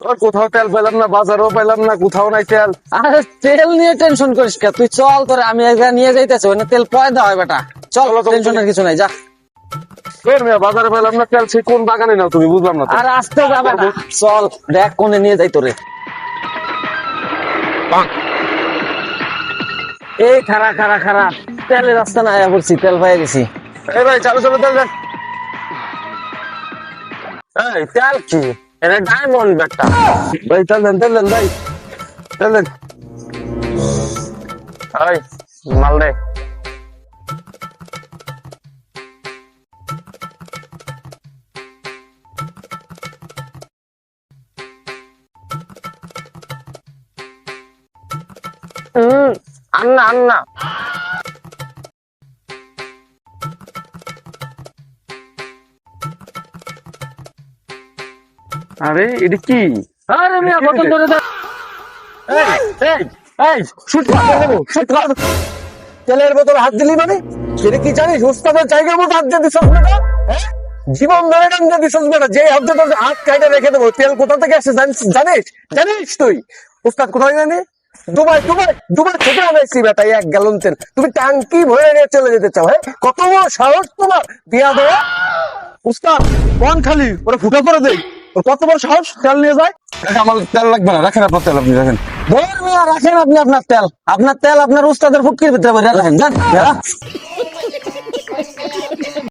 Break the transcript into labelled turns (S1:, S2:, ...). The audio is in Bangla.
S1: তোর কোথাও তেল পেলাম না, বাজারও পেলাম না, কোথাও নাই তেল।
S2: আরে তেল নিয়ে টেনশন করিস কে, তুই চল তোরে আমি এক জায়গায় নিয়ে যাইতেছি, ওখানে তেল পয়দা হয় বেটা। চল,
S1: চলো, চলো,
S2: টেনশনের কিছু নাই, যা।
S1: বের মেয়ে, বাজারে পেলাম না তেল, সে কোন বাগানে নাও তুমি, বুঝলাম না তো।
S2: আর আসতে যাবে না, চল দেখ কোনে নিয়ে যাই তোরে। এই খারা খারা খারা, তেলের রাস্তা না আয়া পড়ছি, তেল পাই গেছি।
S1: এই ভাই, চালু চালু তেল দেন। এই তেল কি, এটা ডায়মন্ড ব্যাগটা। ভাই তেল দেন, তেল দেন ভাই, তেল দেন। এই মাল দে। আন্না আন্না। আরে এটা কি?
S2: আরে মিয়া বোতল ধরে দে।
S1: এই এই এই, শুট করে দেবো, শুট করে দেবো।
S2: তেলের বোতল হাত দিলি মানে?
S1: এটা কি জানিস, উস্তাদের জায়গার মতো হাত দিয়ে দিছিস না? হ্যাঁ? জীবন ধরে টান দিয়ে দিছিস না, যে হাত দিয়ে তোর হাত কাইটা রেখে দেবো। তেল কোথা থেকে আসছে জানিস? জানিস তুই উস্তাদ কোথায় জানি? দুবাই দুবাই দুবাই থেকে আনাইছি বেটা 1 গ্যালন তেল। তুমি ট্যাঙ্কি ভরে নিয়ে চলে যেতে চাও? হ্যাঁ, কত বড় সাহস তোমার, বিয়া দেওয়া। উস্তাদ কোন খালি ওরা ফুটা করে দেই, ওর কত বড় সাহস তেল নিয়ে যায়। আমার তেল লাগবে না, রাখেন আপনার তেল, আপনি রাখেন।
S2: ধর মিয়া, রাখেন আপনি আপনার তেল, আপনার তেল আপনার উস্তাদের ফুটকির ভিতরে ভরে রাখেন, যান।